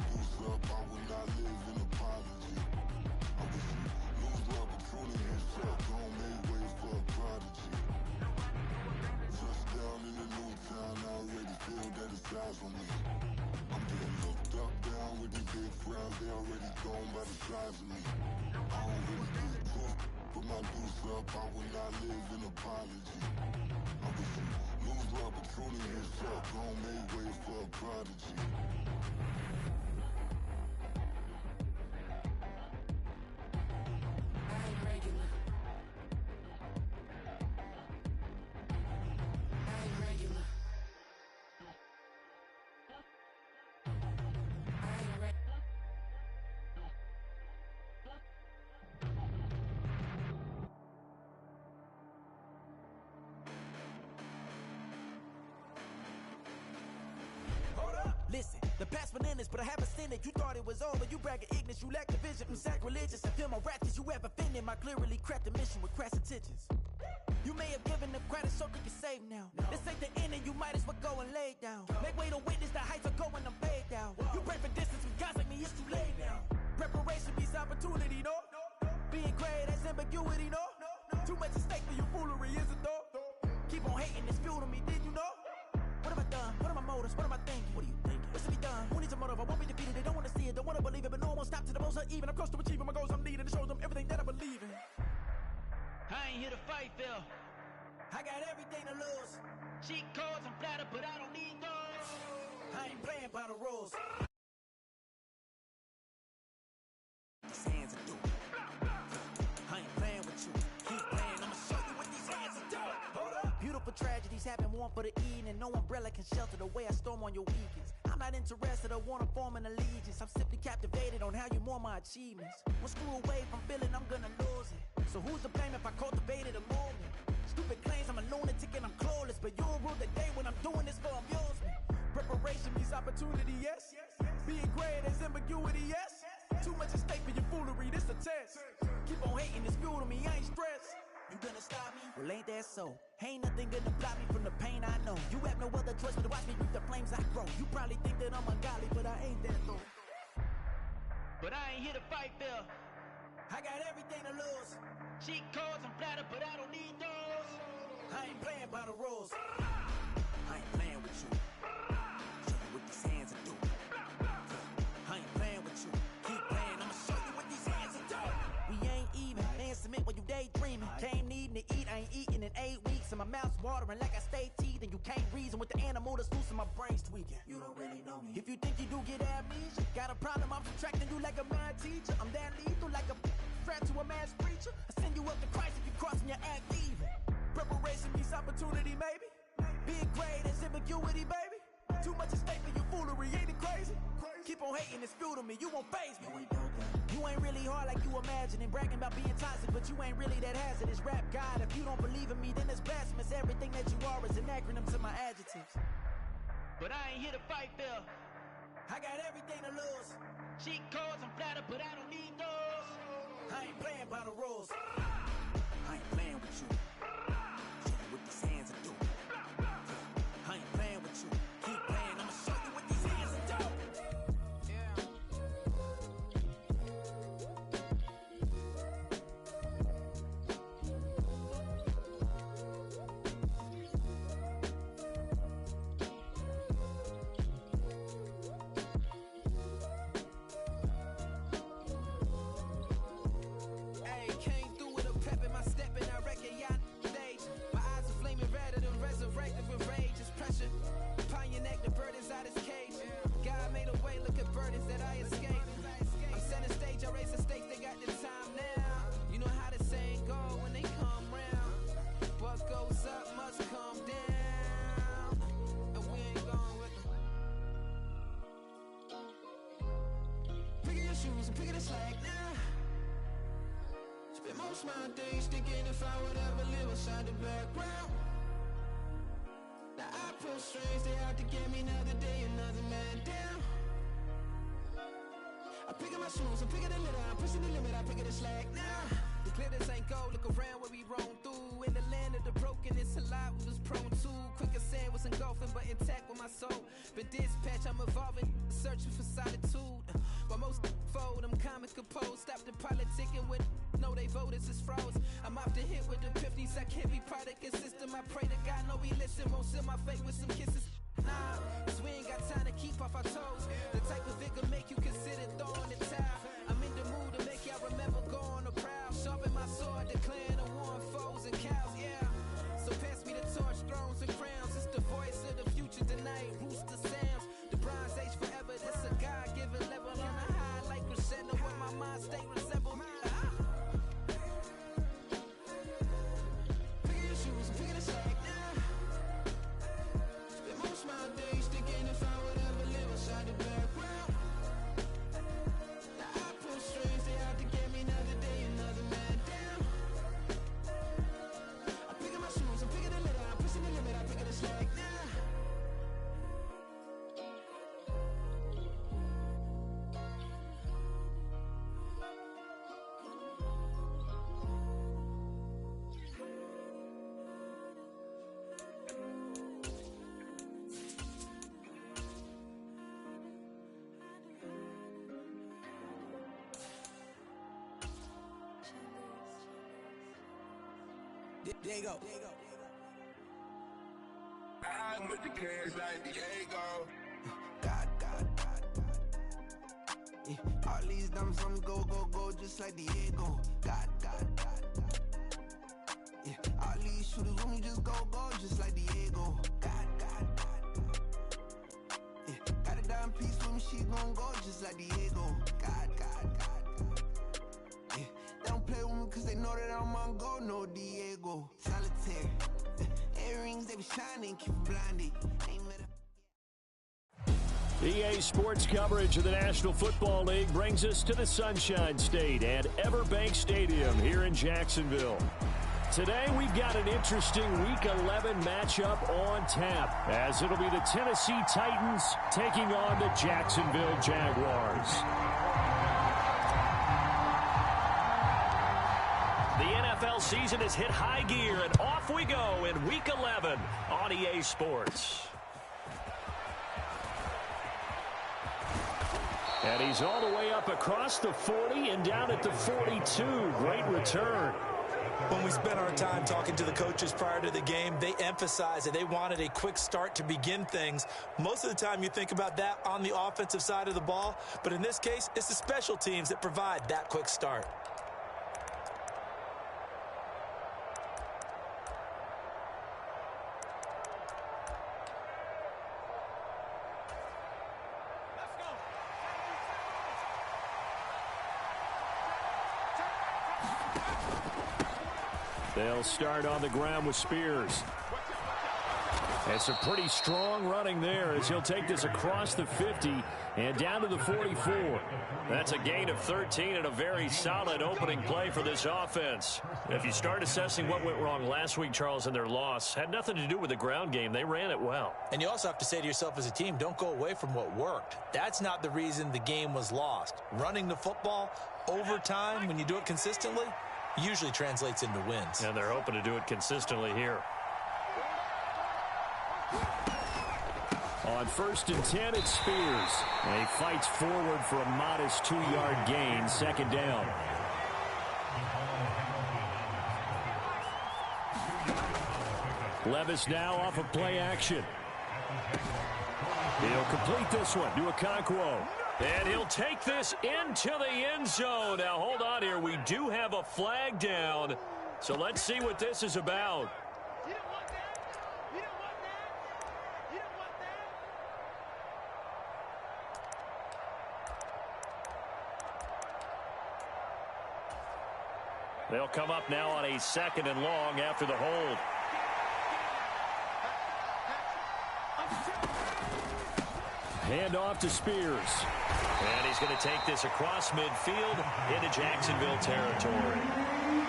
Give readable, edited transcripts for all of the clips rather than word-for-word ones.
deuce up, I will not live in apology. I wish you lose love, but truly his truck gon' make way for a prodigy. Touchdown in the new town, I already feel that it's eyes on me. I'm getting looked up, down with these big frowns, they already gone by the size of me. I don't really get took, but my deuce up, I will not live in apology. I wish you lose love, but truly his truck gon' make way for a prodigy. Listen, the past bananas, but I haven't seen it. You thought it was over, you bragging ignorance, you lack the vision. I'm sacrilegious, I feel my wrath, cause you have offended my clearly crafted mission with crass intentions. You may have given them credit so they can save now. This ain't the end and you might as well go and lay down. Make way to witness the heights are going, I'm paid down. You pray for distance with guys like me, it's too late now. Preparation means opportunity, no? Being great, that's ambiguity, no? Too much at stake for your foolery, is it though? Keep on hating, it's fuel to me, did you know? What have I done? What are my motives? What am I thinking? What are you thinking? What's to be done? Who needs a motive? I won't be defeated. They don't want to see it, don't want to believe it, but no one won't stop to the most even. I'm close to achieving my goals. I'm needing to show them everything that I believe in. I ain't here to fight, Phil. I got everything to lose. Cheat codes, I'm flattered, but I don't need those. I ain't playing by the rules. These hands are doing. I ain't playing with you. Keep playing. I'ma show you what these hands are doing. Hold up. Beautiful tragedies happen, one for the evening. No umbrella can shelter the way I storm on your weekends. I'm not interested, I wanna form an allegiance. I'm simply captivated on how you more my achievements. One screw away from feeling I'm gonna lose it. So who's to blame if I cultivated a movement? Stupid claims I'm a lunatic and I'm clueless, but you'll rule the day when I'm doing this for amusement. Preparation means opportunity, yes. Being great is ambiguity, yes. Too much at stake for your foolery, this a test. Keep on hating, it's fuel to me, I ain't stressed. You gonna stop me? Well, ain't that so? Ain't nothing gonna block me from the pain I know. You have no other choice but to watch me reap the flames I grow. You probably think that I'm ungodly, but I ain't that though. But I ain't here to fight, Phil. I got everything to lose. Cheat codes, I'm flattered, but I don't need those. I ain't playing by the rules. I ain't playing with you. Show you what these hands are doing. I ain't playing with you. Keep playing, I'ma show you what these hands are doing. We ain't even. Man, submit when you daydreaming. Came needing to eat, I ain't eating in 8 weeks. And my mouth's watering like I stay teeth. And you can't reason with the animal that's loose and my brain's tweaking. You don't really know me. If you think you do get amnesia, got a problem, I'm subtracting you like a mad teacher. I'm that lethal like a threat to a mass preacher. I send you up to Christ if you crossing your act even. Preparation means opportunity, maybe. Being great is ambiguity, baby. Too much at stake for your foolery, ain't it crazy? Keep on hating, it's fuel to me, you won't faze me. You ain't really hard like you imagining. Bragging about being toxic, but you ain't really that hazardous. Rap God, if you don't believe in me, then it's blasphemous. Everything that you are is an acronym to my adjectives. But I ain't here to fight, Phil. I got everything to lose. Cheat codes, I'm flattered, but I don't need those. I ain't playing by the rules. I ain't playing with you. Show you what these hands are doing. I ain't playing with you. Keep playing, I'ma show you what these hands are doing. My days thinking if I would ever live inside the background. Now I pull strings, they out to get me another day, another man down. I pick up my shoes, I'm picking the litter, I'm pushing the limit, I pick it a slack now. The clear this ain't gold, look around where we roam through. In the land of the broken, it's a lot we was prone to. Quicker sand was engulfing, but intact with my soul. Been dispatched, I'm evolving, searching for solitude. comic composed. Stop the politicking with no, they voters is froze. I'm off the hit with the 50s. I can't be product and system. I pray to God, no, he listen. Won't seal my fate with some kisses. Nah, cause we ain't got time to keep off our toes. The type of vigor make you consider throwing the towel. I'm in the mood to make y'all remember going to proud. Sharpen my sword, declaring the war on foes and cows, yeah. So pass me the torch, thrones and crowns. It's the voice of the future tonight. Rooster sounds. The Bronze Age forever. This a God-given level on a high like crescendo. Where my mind stay resemble. Pick your shoes and pick it a slack now. Spend most of my days thinking if I would ever live inside the background. Now I pull strings, they out to get me another day, another man down. I'm picking my shoes, I'm picking the litter, I'm pushing the limit, I'm picking the slack now. There you go. I'm with the cash like Diego. God. Yeah. All these dumb some go, just like Diego. God. Yeah. All these shooters when we just go, just like Diego. God. Yeah. Got a dime piece with me, she gon' go just like Diego. God. Yeah. They don't play with me cause they know that I'm on go, no Diego. Solitaire. Earrings, they be shining, keep blinded. Ain't met EA Sports coverage of the National Football League brings us to the Sunshine State at Everbank Stadium here in Jacksonville. Today we've got an interesting Week 11 matchup on tap, as it'll be the Tennessee Titans taking on the Jacksonville Jaguars. The NFL season has hit high gear, and off we go in Week 11 on EA Sports. And he's all the way up across the 40 and down at the 42. Great return. When we spent our time talking to the coaches prior to the game, they emphasized that they wanted a quick start to begin things. Most of the time you think about that on the offensive side of the ball, but in this case, it's the special teams that provide that quick start. They'll start on the ground with Spears. It's a pretty strong running there as he'll take this across the 50 and down to the 44. That's a gain of 13 and a very solid opening play for this offense. If you start assessing what went wrong last week, Charles, in their loss, had nothing to do with the ground game. They ran it well. And you also have to say to yourself as a team, don't go away from what worked. That's not the reason the game was lost. Running the football over time, when you do it consistently, usually translates into wins. And they're hoping to do it consistently here. On 1st and 10, it's Spears. And he fights forward for a modest 2-yard gain, 2nd down. Levis now off of play action. He'll complete this one to Okonkwo. And he'll take this into the end zone. Now, hold on here. We do have a flag down. So let's see what this is about. You don't want that. You don't want that. You don't want that. They'll come up now on a 2nd and long after the hold. Hand off to Spears. And he's going to take this across midfield into Jacksonville territory.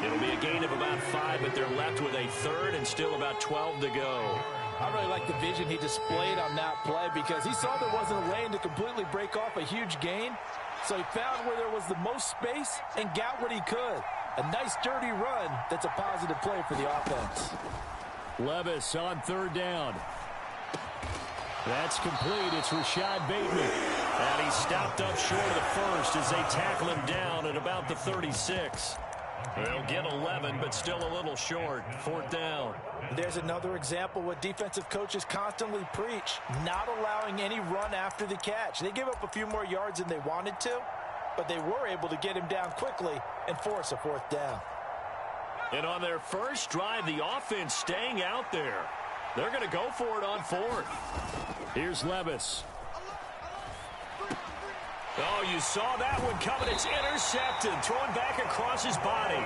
It'll be a gain of about 5, but they're left with a 3rd and still about 12 to go. I really like the vision he displayed on that play because he saw there wasn't a lane to completely break off a huge gain. So he found where there was the most space and got what he could. A nice dirty run that's a positive play for the offense. Levis on 3rd down. That's complete. It's Rashad Bateman. And he stopped up short of the first as they tackle him down at about the 36. They'll get 11, but still a little short. 4th down. There's another example what defensive coaches constantly preach, not allowing any run after the catch. They gave up a few more yards than they wanted to, but they were able to get him down quickly and force a 4th down. And on their first drive, the offense staying out there. They're going to go for it on 4th. Here's Levis. Oh, you saw that one coming. It's intercepted. Thrown back across his body.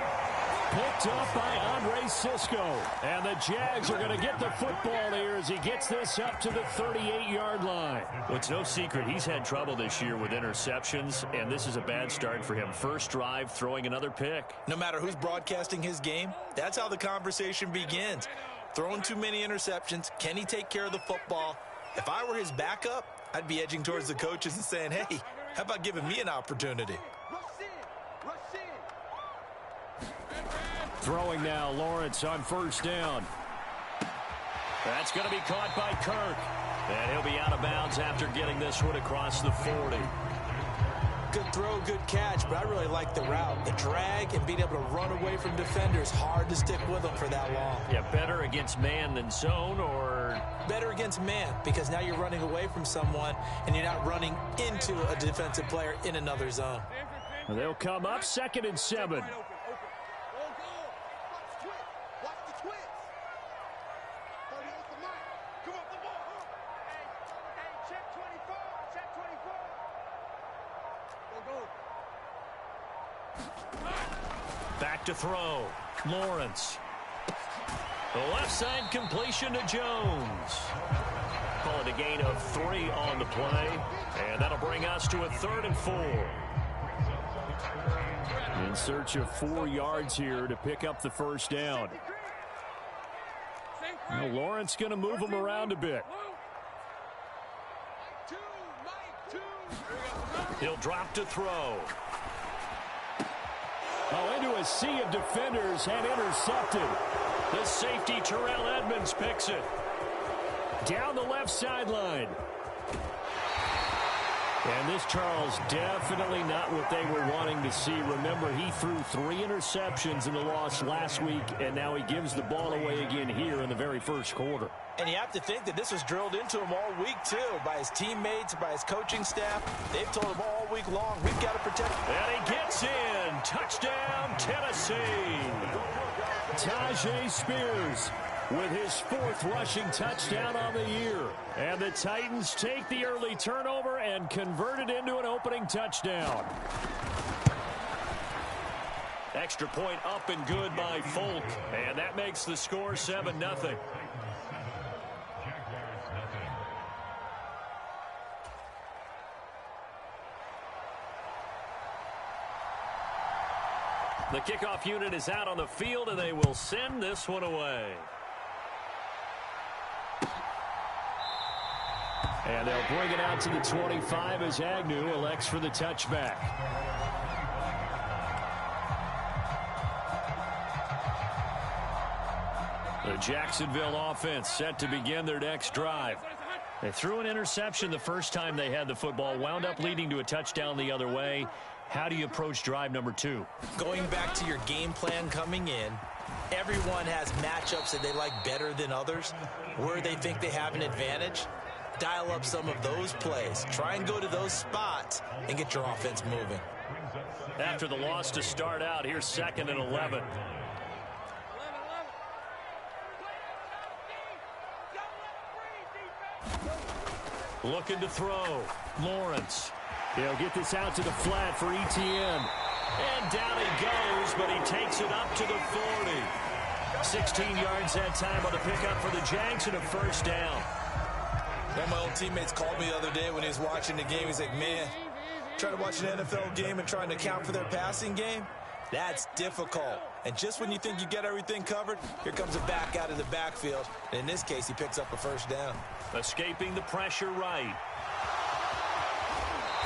Picked up by Andre Cisco. And the Jags are going to get the football here as he gets this up to the 38-yard line. Well, it's no secret he's had trouble this year with interceptions, and this is a bad start for him. First drive, throwing another pick. No matter who's broadcasting his game, that's how the conversation begins. Throwing too many interceptions. Can he take care of the football? If I were his backup, I'd be edging towards the coaches and saying, hey, how about giving me an opportunity? Throwing now, Lawrence on 1st down. That's going to be caught by Kirk. And he'll be out of bounds after getting this one across the 40. Good throw, good catch, but I really like the route. The drag and being able to run away from defenders, hard to stick with them for that long. Yeah, better against man than zone, or? Better against man, because now you're running away from someone and you're not running into a defensive player in another zone. They'll come up 2nd and 7. Back to throw. Lawrence. The left side completion to Jones. Call it a gain of 3 on the play. And that'll bring us to a 3rd and 4. In search of 4 yards here to pick up the 1st down. Now Lawrence going to move him around a bit. He'll drop to throw. Oh, into a sea of defenders and intercepted. The safety, Terrell Edmonds, picks it. Down the left sideline. And this, Charles, definitely not what they were wanting to see. Remember, he threw 3 interceptions in the loss last week, and now he gives the ball away again here in the very first quarter. And you have to think that this was drilled into him all week, too, by his teammates, by his coaching staff. They've told him all week long, we've got to protect him. And he gets in. Touchdown, Tennessee. Tyjae Spears with his 4th rushing touchdown on the year. And the Titans take the early turnover and convert it into an opening touchdown. Extra point up and good by Folk. And that makes the score 7-0. The kickoff unit is out on the field, and they will send this one away. And they'll bring it out to the 25 as Agnew elects for the touchback. The Jacksonville offense set to begin their next drive. They threw an interception the first time they had the football, wound up leading to a touchdown the other way. How do you approach drive number 2? Going back to your game plan coming in, everyone has matchups that they like better than others. Where they think they have an advantage, dial up some of those plays. Try and go to those spots and get your offense moving. After the loss to start out, here's 2nd and 11. Looking to throw. Lawrence. He'll get this out to the flat for Etienne. And down he goes, but he takes it up to the 40. 16 yards that time on the pickup for the Jags and a 1st down. One of my old teammates called me the other day when he was watching the game. He's like, man, trying to watch an NFL game and trying to account for their passing game, that's difficult. And just when you think you get everything covered, here comes a back out of the backfield. And in this case, he picks up a 1st down. Escaping the pressure right.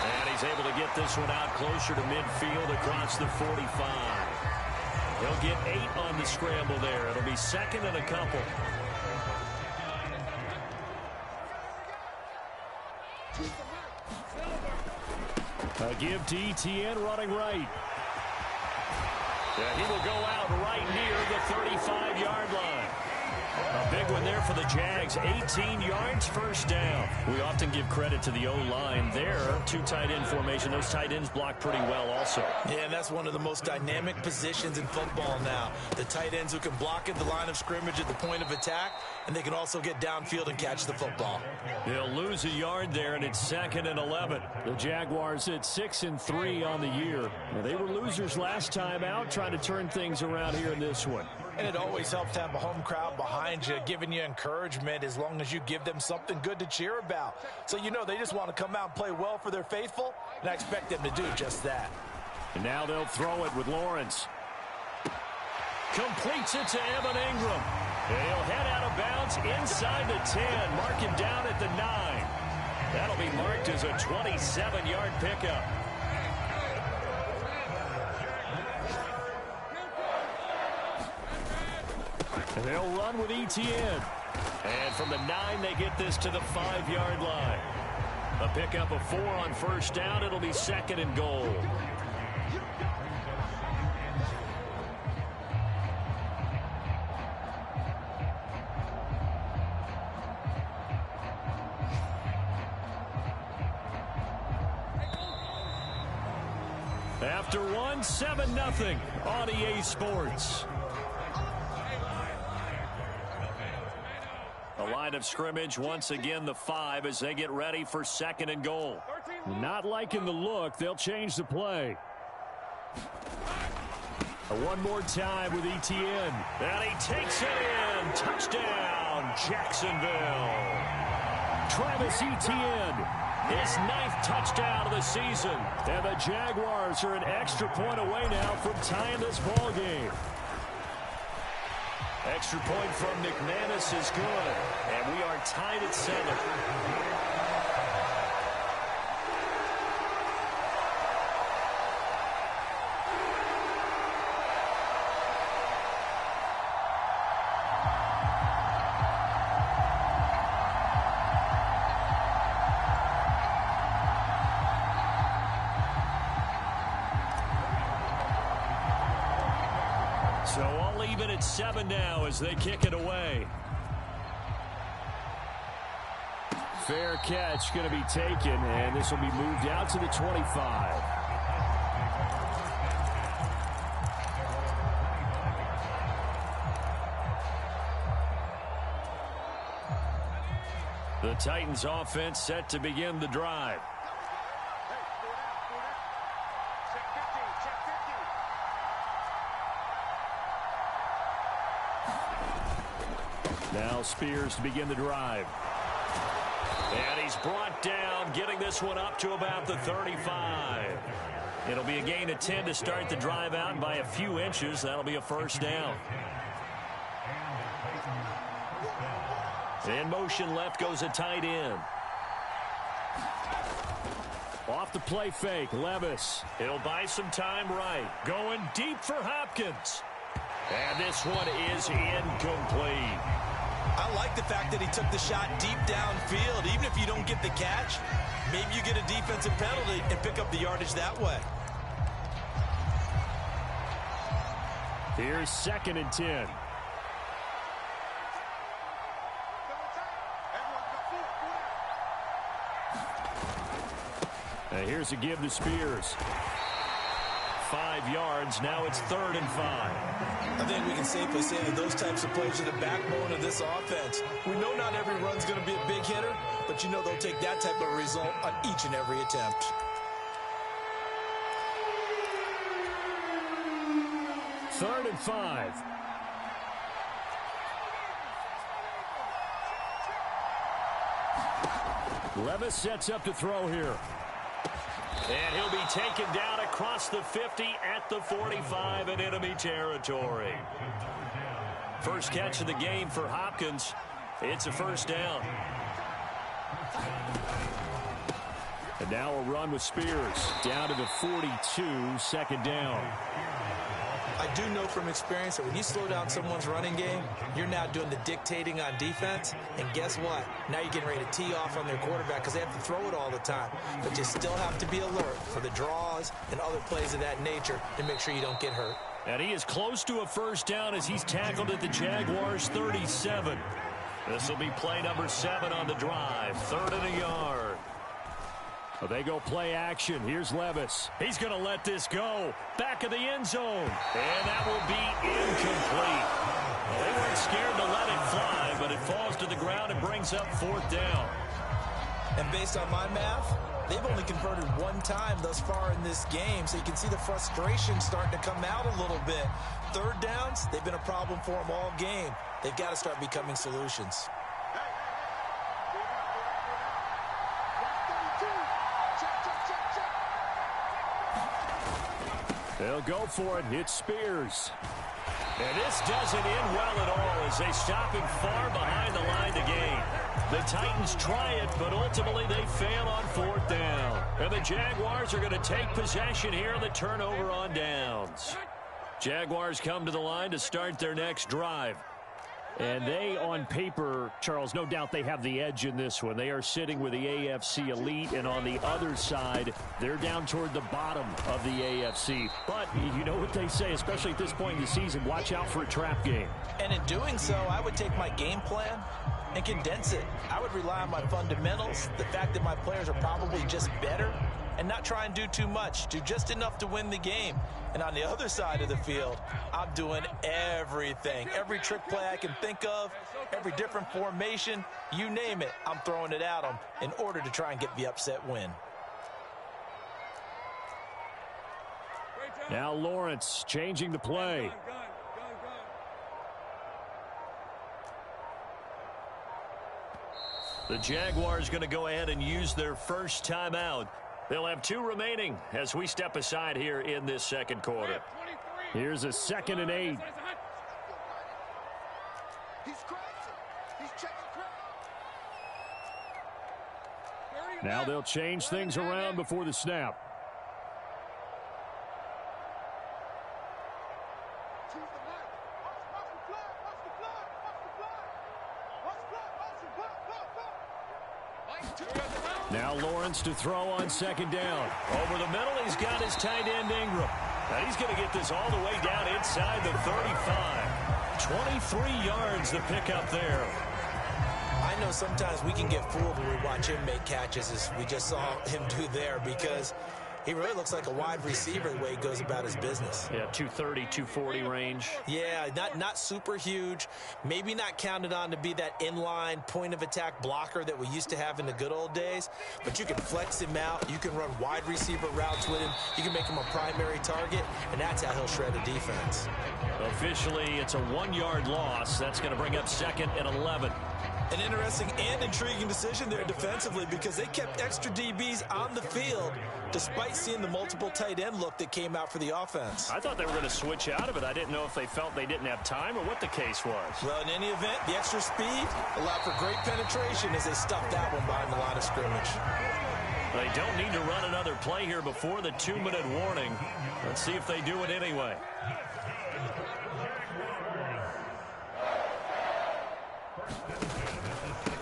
And he's able to get this one out closer to midfield across the 45. He'll get 8 on the scramble there. It'll be 2nd and a couple. A give to Etienne running right. Yeah, he will go out right near the 35-yard line. A big one there for the Jags. 18 yards, first down. We often give credit to the O-line there. Two tight end formation. Those tight ends block pretty well also. Yeah, and that's one of the most dynamic positions in football now. The tight ends who can block at the line of scrimmage at the point of attack, and they can also get downfield and catch the football. They'll lose a yard there, and it's 2nd and 11. The Jaguars at 6-3 on the year. Now, they were losers last time out, trying to turn things around here in this one. And it always helps to have a home crowd behind you, giving you encouragement as long as you give them something good to cheer about. So you know they just want to come out and play well for their faithful, and I expect them to do just that. And now they'll throw it with Lawrence. Completes it to Evan Ingram. And he'll head out of bounds inside the 10. Mark him down at the 9. That'll be marked as a 27-yard pickup. And they'll run with Etienne. And from the 9, they get this to the 5-yard line. A pickup of 4 on first down. It'll be 2nd and goal. After 1, 7-0 on EA Sports. The line of scrimmage, once again, the 5 as they get ready for 2nd and goal. Not liking the look. They'll change the play. One more time with Etienne. And he takes it in. Touchdown, Jacksonville. Travis Etienne, his 9th touchdown of the season. And the Jaguars are an extra point away now from tying this ball game. Extra point from McManus is good. And we are tied at 7. So I'll leave it at 7 now as they kick it away. Fair catch going to be taken, and this will be moved out to the 25. The Titans offense set to begin the drive. Now Spears to begin the drive. And he's brought down, getting this one up to about the 35. It'll be a gain of 10 to start the drive out, and by a few inches, that'll be a first down. In motion left goes a tight end. Off the play fake, Levis. He'll buy some time right. Going deep for Hopkins. And this one is incomplete. I like the fact that he took the shot deep downfield. Even if you don't get the catch, maybe you get a defensive penalty and pick up the yardage that way. Here's 2nd and 10. And here's a give to Spears. 5 yards. Now it's 3rd and 5. I think we can safely say that those types of plays are the backbone of this offense. We know not every run's going to be a big hitter, but you know they'll take that type of result on each and every attempt. Third and 5. Levis sets up to throw here. And he'll be taken down across the 50 at the 45 in enemy territory. First catch of the game for Hopkins. It's a first down. And now a run with Spears. Down to the 42, 2nd down. I do know from experience that when you slow down someone's running game, you're now doing the dictating on defense. And guess what? Now you're getting ready to tee off on their quarterback because they have to throw it all the time. But you still have to be alert for the draws and other plays of that nature to make sure you don't get hurt. And he is close to a first down as he's tackled at the Jaguars' 37. This will be play number 7 on the drive. 3rd and a yard. Well, they go play action. Here's Levis. He's going to let this go. Back of the end zone. And that will be incomplete. Well, they weren't scared to let it fly, but it falls to the ground and brings up 4th down. And based on my math, they've only converted 1 time thus far in this game, so you can see the frustration starting to come out a little bit. 3rd downs, they've been a problem for them all game. They've got to start becoming solutions. They'll go for it. It's Spears. And this doesn't end well at all as they stop him far behind the line to gain. The Titans try it, but ultimately they fail on 4th down. And the Jaguars are going to take possession here on the turnover on downs. Jaguars come to the line to start their next drive. And they, on paper, Charles, no doubt they have the edge in this one. They are sitting with the AFC elite, and on the other side, they're down toward the bottom of the AFC. But you know what they say, especially at this point in the season, watch out for a trap game. And in doing so, I would take my game plan and condense it. I would rely on my fundamentals, the fact that my players are probably just better, and not try and do too much, do just enough to win the game. And on the other side of the field, I'm doing everything. Every trick play I can think of, every different formation, you name it, I'm throwing it at them in order to try and get the upset win. Now Lawrence changing the play. The Jaguars going to go ahead and use their first timeout. They'll have 2 remaining as we step aside here in this second quarter. Here's a 2nd and 8. Now they'll change things around before the snap. Now Lawrence to throw on 2nd down. Over the middle, he's got his tight end Ingram. Now he's going to get this all the way down inside the 35. 23 yards the pickup there. I know sometimes we can get fooled when we watch him make catches, as we just saw him do there, because he really looks like a wide receiver the way he goes about his business. Yeah, 230, 240 range. Yeah, not super huge. Maybe not counted on to be that inline point-of-attack blocker that we used to have in the good old days. But you can flex him out. You can run wide receiver routes with him. You can make him a primary target, and that's how he'll shred a defense. Officially, it's a 1-yard loss. That's going to bring up 2nd and 11. An interesting and intriguing decision there defensively, because they kept extra DBs on the field despite seeing the multiple tight end look that came out for the offense. I thought they were going to switch out of it. I didn't know if they felt they didn't have time or what the case was. Well, in any event, the extra speed allowed for great penetration as they stuffed that one behind the line of scrimmage. They don't need to run another play here before the 2-minute warning. Let's see if they do it anyway.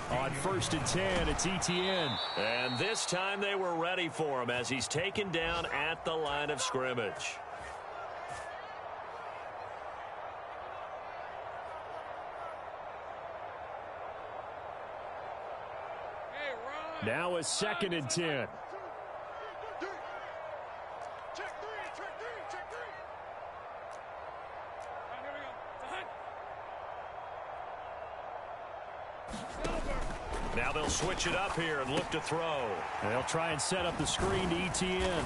On 1st and 10, it's Etienne. And this time they were ready for him as he's taken down at the line of scrimmage. Now a 2nd and 10. Now they'll switch it up here and look to throw. And they'll try and set up the screen to Etienne.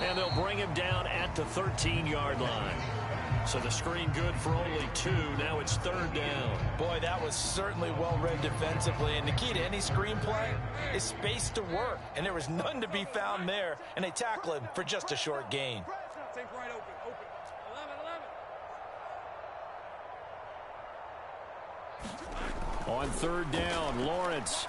And they'll bring him down at the 13-yard line. So the screen good for only 2. Now it's 3rd down. Boy, that was certainly well-read defensively. And the key to any screen play is space to work. And there was none to be found there. And they tackle him for just a short gain. On 3rd down, Lawrence.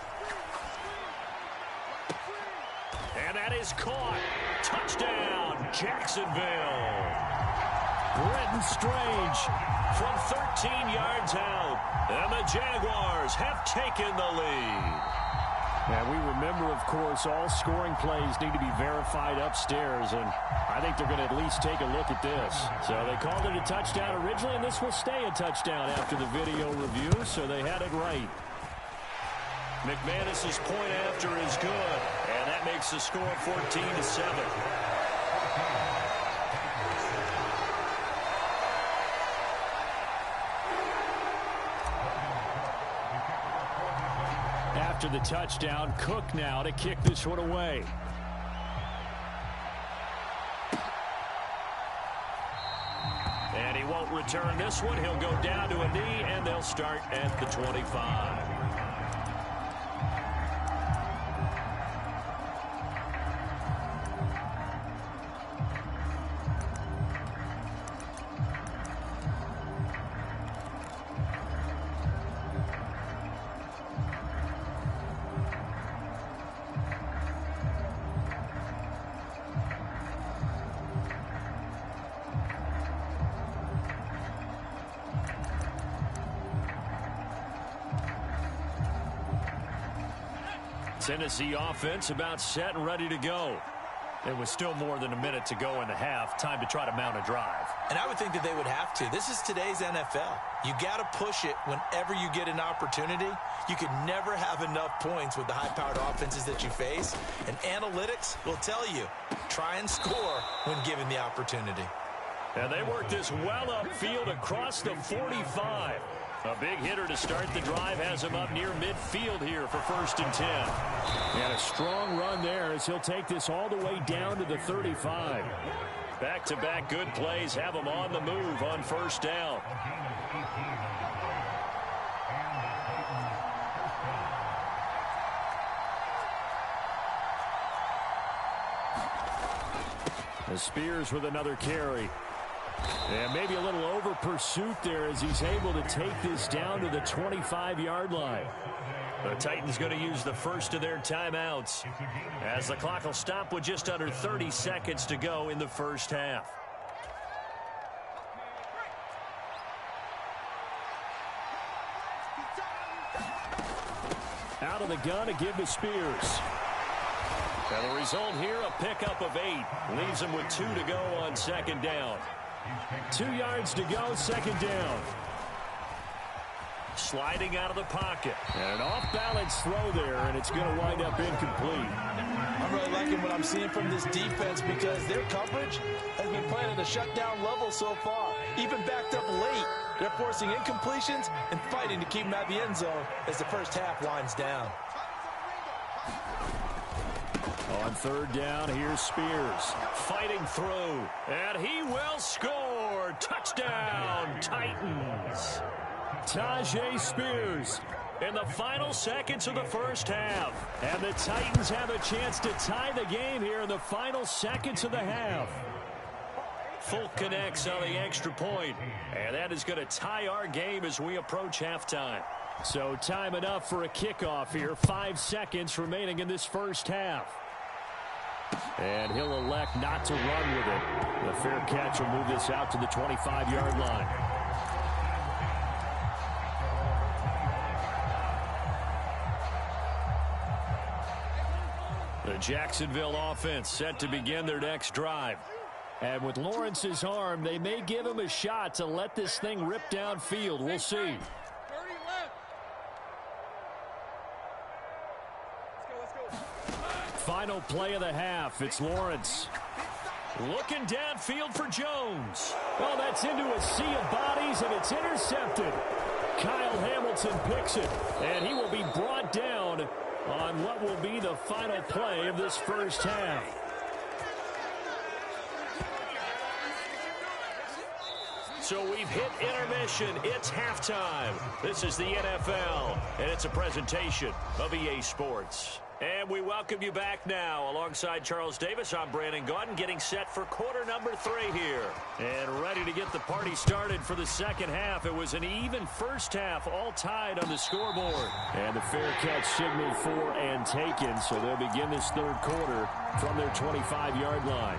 And that is caught. Touchdown, Jacksonville. Britton Strange from 13 yards out. And the Jaguars have taken the lead. And we remember, of course, all scoring plays need to be verified upstairs, and I think they're going to at least take a look at this. So they called it a touchdown originally, and this will stay a touchdown after the video review, so they had it right. McManus's point after is good, and that makes the score 14-7. After the touchdown, Cook now to kick this one away. And he won't return this one. He'll go down to a knee, and they'll start at the 25. Tennessee offense about set and ready to go. There was still more than a minute to go in the half. Time to try to mount a drive. And I would think that they would have to. This is today's NFL. You got to push it whenever you get an opportunity. You could never have enough points with the high-powered offenses that you face. And analytics will tell you, try and score when given the opportunity. And they work this well upfield across the 45. A big hitter to start the drive has him up near midfield here for 1st and 10. And a strong run there as he'll take this all the way down to the 35. Back-to-back good plays have him on the move on 1st down. And Spears with another carry. And maybe a little over pursuit there as he's able to take this down to the 25-yard line. The Titans going to use the first of their timeouts as the clock will stop with just under 30 seconds to go in the first half. Out of the gun to give to Spears. And the result here, a pickup of 8. Leaves him with 2 to go on 2nd down. 2 yards to go, 2nd down. Sliding out of the pocket. And an off-balance throw there, and it's going to wind up incomplete. I'm really liking what I'm seeing from this defense because their coverage has been playing at a shutdown level so far. Even backed up late, they're forcing incompletions and fighting to keep them at the end zone as the first half winds down. On 3rd down, here's Spears. Fighting through, and he will score. Touchdown, Titans. Tyjae Spears in the final seconds of the first half. And the Titans have a chance to tie the game here in the final seconds of the half. Fulk connects on the extra point, and that is going to tie our game as we approach halftime. So time enough for a kickoff here. 5 seconds remaining in this first half. And he'll elect not to run with it. The fair catch will move this out to the 25-yard line. The Jacksonville offense set to begin their next drive. And with Lawrence's arm, they may give him a shot to let this thing rip downfield. We'll see. Final play of the half. It's Lawrence. Looking downfield for Jones. Oh, that's into a sea of bodies, and it's intercepted. Kyle Hamilton picks it, and he will be brought down on what will be the final play of this first half. So we've hit intermission. It's halftime. This is the NFL, and it's a presentation of EA Sports. And we welcome you back now. Alongside Charles Davis, I'm Brandon Gaudin, getting set for quarter number 3 here. And ready to get the party started for the second half. It was an even first half, all tied on the scoreboard. And the fair catch signaled for and taken, so they'll begin this third quarter from their 25-yard line.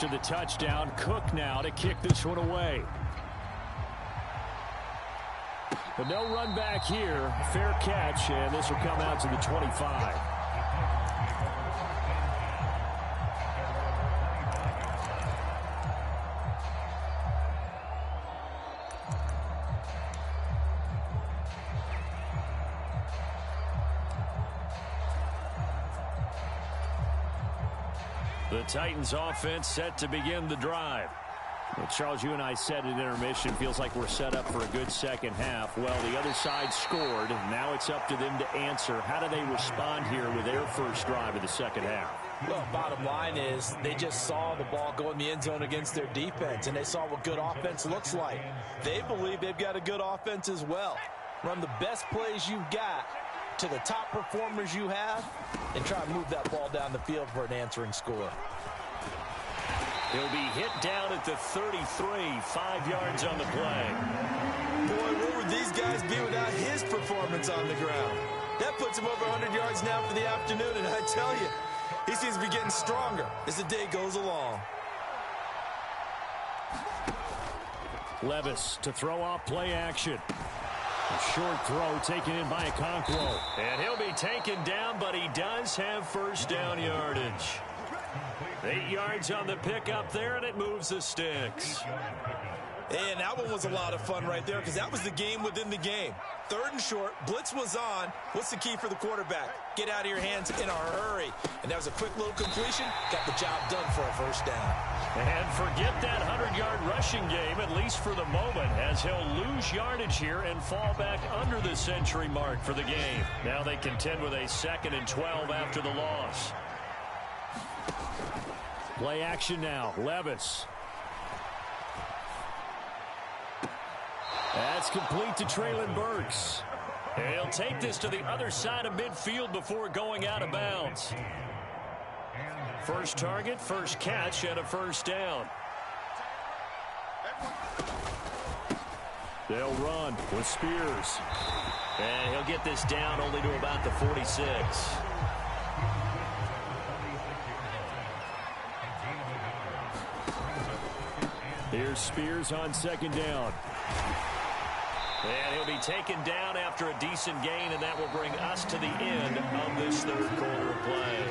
after the touchdown. Cook now to kick this one away. But no run back here. Fair catch, and this will come out to the 25. The Titans offense set to begin the drive. Well, Charles, you and I said at intermission, feels like we're set up for a good second half. Well, the other side scored. Now it's up to them to answer. How do they respond here with their first drive of the second half? Well, bottom line is they just saw the ball go in the end zone against their defense, and they saw what good offense looks like. They believe they've got a good offense as well. Run the best plays you've got to the top performers you have, and try to move that ball down the field for an answering score. He'll be hit down at the 33, 5 yards on the play. Boy, where would these guys be without his performance on the ground? That puts him over 100 yards now for the afternoon, and I tell you, he seems to be getting stronger as the day goes along. Levis to throw off play action. A short throw taken in by Okonkwo. And he'll be taken down, but he does have first down yardage. 8 yards on the pickup there, and it moves the sticks. And that one was a lot of fun right there because that was the game within the game. 3rd and short, blitz was on. What's the key for the quarterback? Get out of your hands in a hurry. And that was a quick little completion. Got the job done for a first down. And forget that 100-yard rushing game, at least for the moment, as he'll lose yardage here and fall back under the century mark for the game. Now they contend with a 2nd and 12 after the loss. Play action now. Levis. That's complete to Treylon Burks. And he'll take this to the other side of midfield before going out of bounds. First target, first catch, and a first down. They'll run with Spears. And he'll get this down only to about the 46. Here's Spears on 2nd down. And he'll be taken down after a decent gain, and that will bring us to the end of this 3rd quarter of play.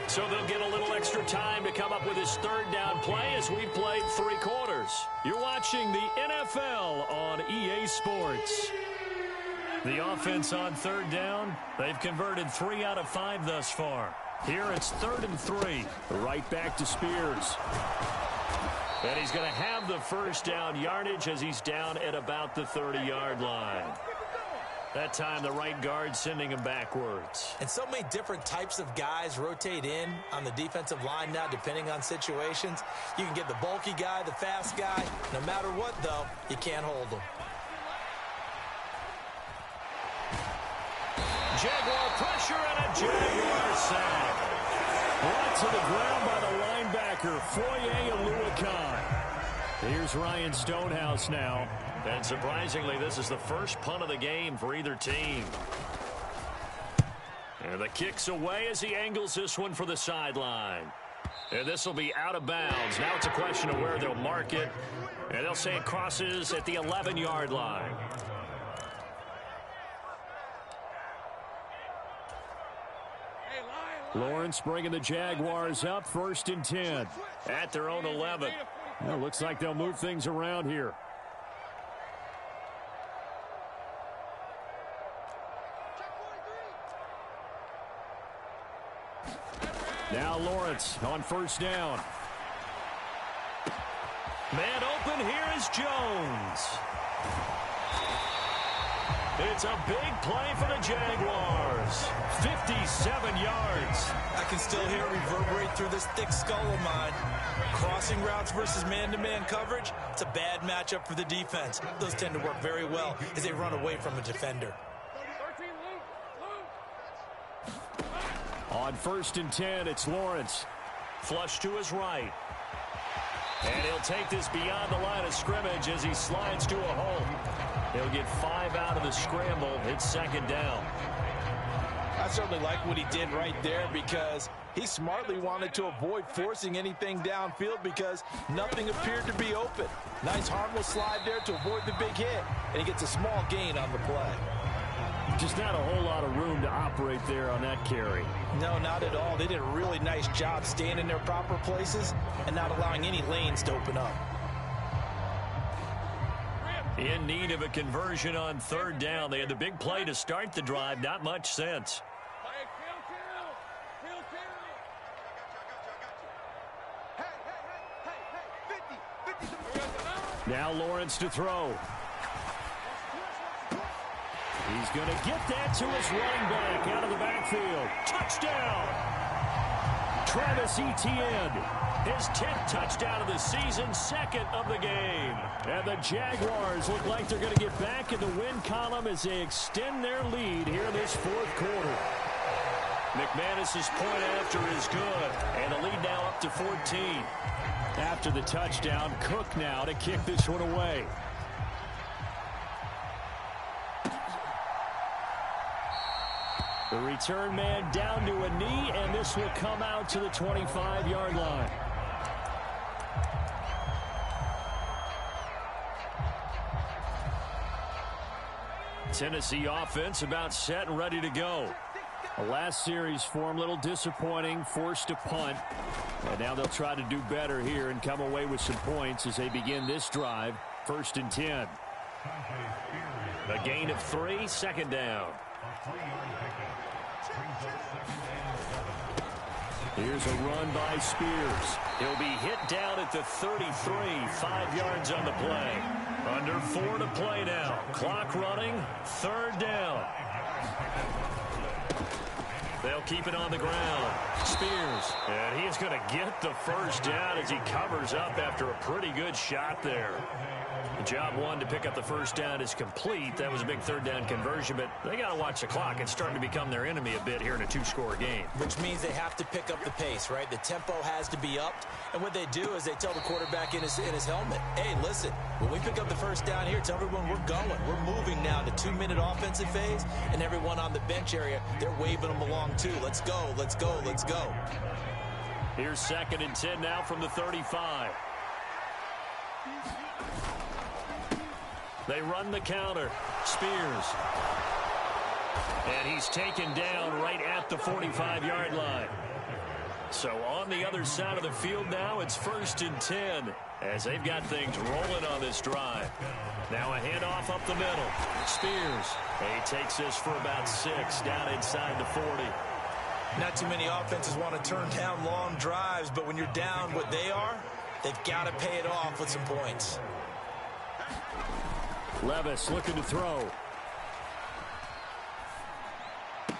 So they'll get a little extra time to come up with his 3rd down play as we've played 3 quarters. You're watching the NFL on EA Sports. The offense on 3rd down, they've converted 3 out of 5 thus far. Here it's 3rd and 3. Right back to Spears. And he's going to have the first down yardage as he's down at about the 30-yard line. That time the right guard sending him backwards. And so many different types of guys rotate in on the defensive line now depending on situations. You can get the bulky guy, the fast guy. No matter what, though, you can't hold them. Jaguar pressure and a Jaguar sack. Brought to the ground by the linebacker, Foye Oluokun. Here's Ryan Stonehouse now. And surprisingly, this is the first punt of the game for either team. And the kick's away as he angles this one for the sideline. And this will be out of bounds. Now it's a question of where they'll mark it. And they'll say it crosses at the 11-yard line. Lawrence bringing the Jaguars up, 1st and 10. At their own 11. Well, looks like they'll move things around here. Now Lawrence on 1st down. Man open, here is Jones. It's a big play for the Jaguars. 57 yards. I can still hear it reverberate through this thick skull of mine. Crossing routes versus man-to-man coverage, it's a bad matchup for the defense. Those tend to work very well as they run away from a defender. On 1st and 10, it's Lawrence. Flush to his right. And he'll take this beyond the line of scrimmage as he slides to a hole. He'll get 5 out of the scramble. It's 2nd down. I certainly like what he did right there because he smartly wanted to avoid forcing anything downfield because nothing appeared to be open. Nice harmless slide there to avoid the big hit, and he gets a small gain on the play. Just not a whole lot of room to operate there on that carry. No, not at all. They did a really nice job staying in their proper places and not allowing any lanes to open up. In need of a conversion on third down. They had the big play to start the drive. Not much sense. Now Lawrence to throw. He's going to get that to his running back out of the backfield. Touchdown! Travis Etienne, his 10th touchdown of the season, second of the game. And the Jaguars look like they're going to get back in the win column as they extend their lead here in this fourth quarter. McManus's point after is good, and the lead now up to 14. After the touchdown, Cook now to kick this one away. The return man down to a knee, and this will come out to the 25-yard line. Tennessee offense about set and ready to go. The last series for him, a little disappointing, forced a punt. And now they'll try to do better here and come away with some points as they begin this drive. 1st and 10. A gain of 3, second down. Here's a run by Spears. He'll be hit down at the 33, 5 yards on the play. Under 4 to play now. Clock running, third down. They'll keep it on the ground. Spears, and he is going to get the first down as he covers up after a pretty good shot there. The job one to pick up the first down is complete. That was a big third down conversion, but they got to watch the clock. It's starting to become their enemy a bit here in a 2-score game. Which means they have to pick up the pace, right? The tempo has to be upped. And what they do is they tell the quarterback in his helmet, hey, listen, when we pick up the first down here, tell everyone we're going. We're moving now to 2-minute offensive phase, and everyone on the bench area, they're waving them along too. Let's go, let's go, let's go. Here's 2nd and 10 now from the 35. They run the counter. Spears. And he's taken down right at the 45-yard line. So on the other side of the field now, it's 1st and 10 as they've got things rolling on this drive. Now a handoff up the middle. Spears. He takes this for about 6 down inside the 40. Not too many offenses want to turn down long drives, but when you're down what they are, they've got to pay it off with some points. Levis looking to throw. The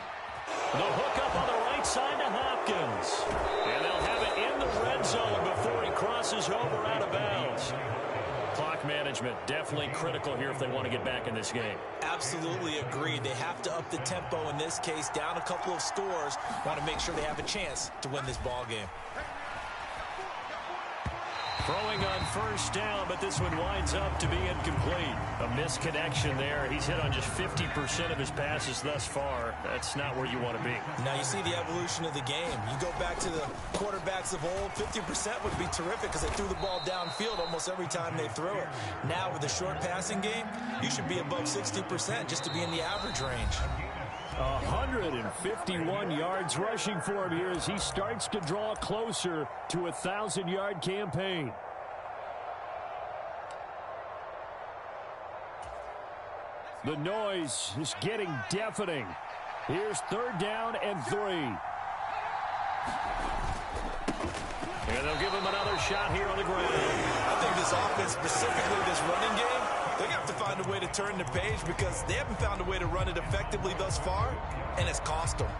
hook up on the right side to Hopkins. And they'll have it in the red zone before he crosses over out of bounds. Clock management definitely critical here if they want to get back in this game. Absolutely agreed. They have to up the tempo in this case, down a couple of scores. Want to make sure they have a chance to win this ball game. Throwing on first down, but this one winds up to be incomplete. A misconnection there. He's hit on just 50% of his passes thus far. That's not where you want to be. Now you see the evolution of the game. You go back to the quarterbacks of old, 50% would be terrific because they threw the ball downfield almost every time they threw it. Now with the short passing game, you should be above 60% just to be in the average range. 151 yards rushing for him here as he starts to draw closer to a 1,000-yard campaign. The noise is getting deafening. Here's 3rd down and 3. And they'll give him another shot here on the ground. I think this offense, specifically this running game, they have to find a way to turn the page because they haven't found a way to run it effectively thus far, and it's cost them.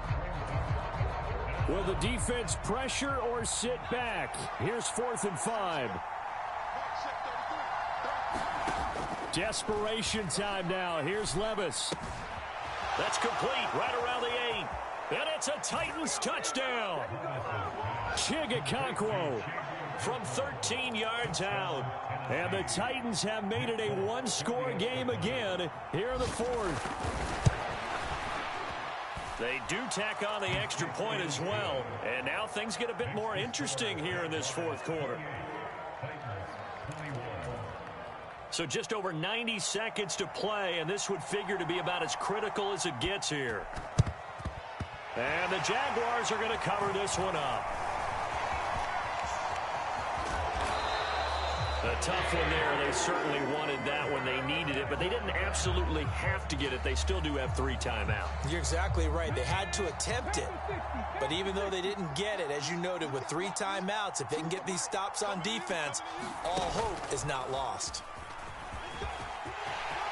Will the defense pressure or sit back? Here's 4th and 5. Desperation time now. Here's Levis. That's complete right around the 8. And it's a Titans touchdown. Chigakonkwo from 13 yards out. And the Titans have made it a 1-score game again here in the 4th. They do tack on the extra point as well. And now things get a bit more interesting here in this fourth quarter. So just over 90 seconds to play, and this would figure to be about as critical as it gets here. And the Jaguars are going to cover this one up. A tough one there. They certainly wanted that when they needed it, but they didn't absolutely have to get it. They still do have 3 timeouts. You're exactly right. They had to attempt it. But even though they didn't get it, as you noted, with 3 timeouts, if they can get these stops on defense, all hope is not lost.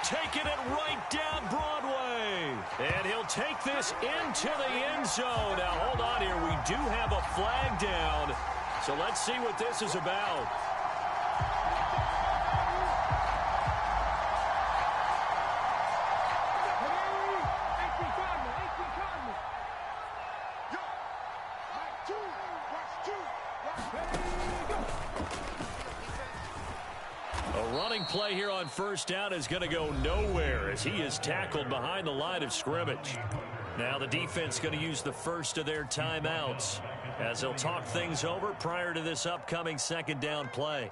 Taking it right down Broadway. And he'll take this into the end zone. Now, hold on here. We do have a flag down. So let's see what this is about. Play here on first down is going to go nowhere as he is tackled behind the line of scrimmage. Now the defense going to use the first of their timeouts as they'll talk things over prior to this upcoming second down play.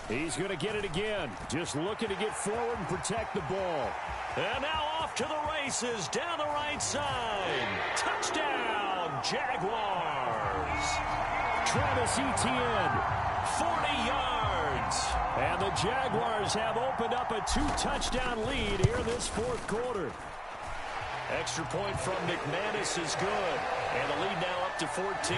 He's going to get it again. Just looking to get forward and protect the ball. And now off to the races down the right side. Touchdown, Jaguars. Travis Etienne, 40 yards. And the Jaguars have opened up a 2-touchdown lead here in this fourth quarter. Extra point from McManus is good. And the lead now up to 14.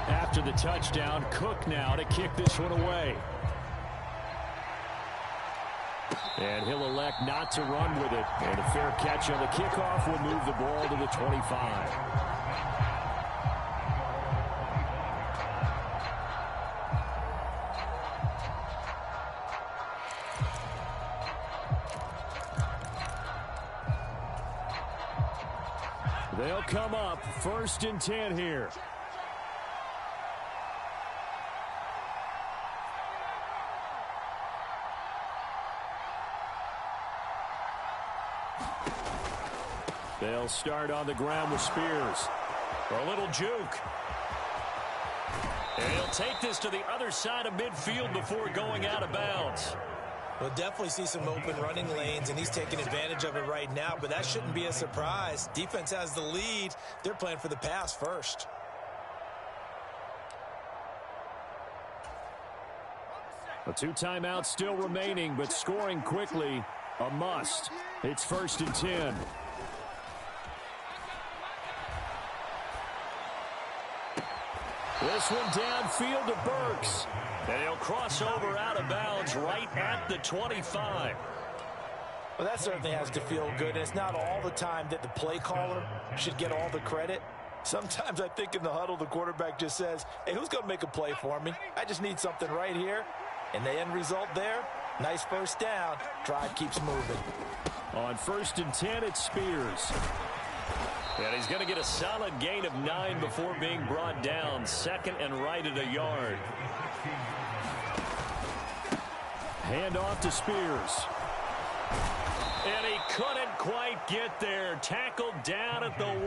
After the touchdown, Cook now to kick this one away. And he'll elect not to run with it. And a fair catch on the kickoff will move the ball to the 25. They'll come up 1st and 10 here. They'll start on the ground with Spears. A little juke. And he'll take this to the other side of midfield before going out of bounds. We'll definitely see some open running lanes, and he's taking advantage of it right now, but that shouldn't be a surprise. Defense has the lead. They're playing for the pass first. A 2 timeouts still remaining, but scoring quickly, a must. It's 1st and 10. This one downfield to Burks. And he'll cross over out of bounds right at the 25. Well, that certainly has to feel good. And it's not all the time that the play caller should get all the credit. Sometimes I think in the huddle, the quarterback just says, hey, who's going to make a play for me? I just need something right here. And the end result there, nice first down. Drive keeps moving. On 1st and 10, it's Spears. And he's going to get a solid gain of 9 before being brought down. 2nd and right at a yard. Hand off to Spears. And he couldn't quite get there. Tackled down at the 1.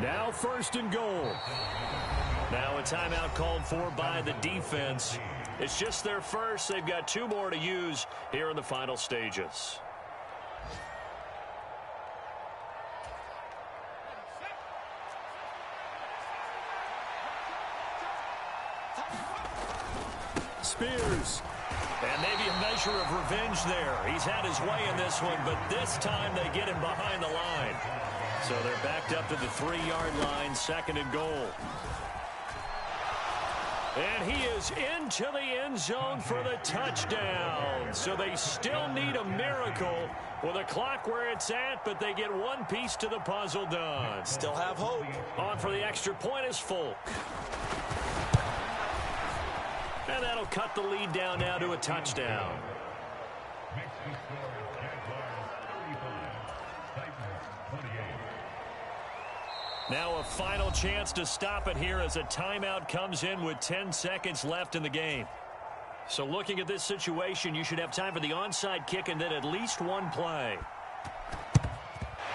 Now 1st and goal. Now a timeout called for by the defense. It's just their first. They've got 2 more to use here in the final stages. Spears. And maybe a measure of revenge there. He's had his way in this one, but this time they get him behind the line. So they're backed up to the 3-yard line, 2nd and goal. And he is into the end zone for the touchdown. So they still need a miracle with a clock where it's at, but they get one piece to the puzzle done. Still have hope. On for the extra point is Folk. And that'll cut the lead down now to a touchdown. Now a final chance to stop it here as a timeout comes in with 10 seconds left in the game. So looking at this situation, you should have time for the onside kick and then at least one play.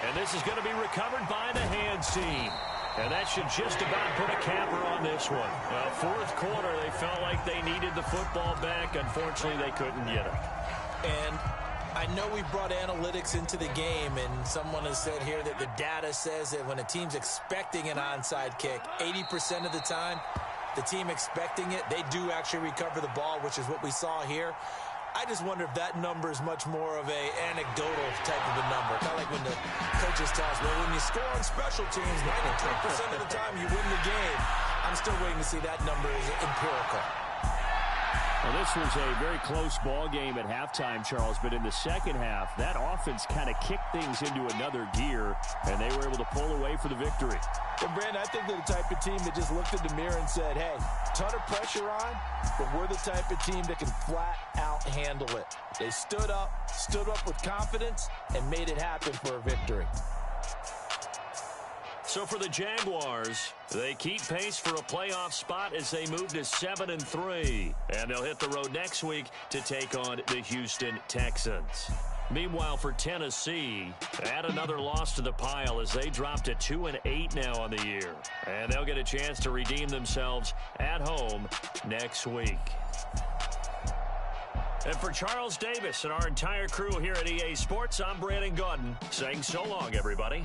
And this is going to be recovered by the hands team. And that should just about put a capper on this one. Well, fourth quarter, they felt like they needed the football back. Unfortunately, they couldn't get it. And I know we brought analytics into the game, and someone has said here that the data says that when a team's expecting an onside kick, 80% of the time, the team expecting it, they do actually recover the ball, which is what we saw here. I just wonder if that number is much more of a anecdotal type of a number. Kind of like when the coaches tell us, well, when you score on special teams, 93% of the time you win the game. I'm still waiting to see that number is empirical. Well, this was a very close ball game at halftime, Charles, but in the second half, that offense kind of kicked things into another gear, and they were able to pull away for the victory. And, Brandon, I think they're the type of team that just looked in the mirror and said, hey, ton of pressure on, but we're the type of team that can flat out handle it. They stood up with confidence, and made it happen for a victory. So for the Jaguars, they keep pace for a playoff spot as they move to 7-3. And they'll hit the road next week to take on the Houston Texans. Meanwhile, for Tennessee, add another loss to the pile as they drop to 2-8 now on the year. And they'll get a chance to redeem themselves at home next week. And for Charles Davis and our entire crew here at EA Sports, I'm Brandon Gaudin saying so long, everybody.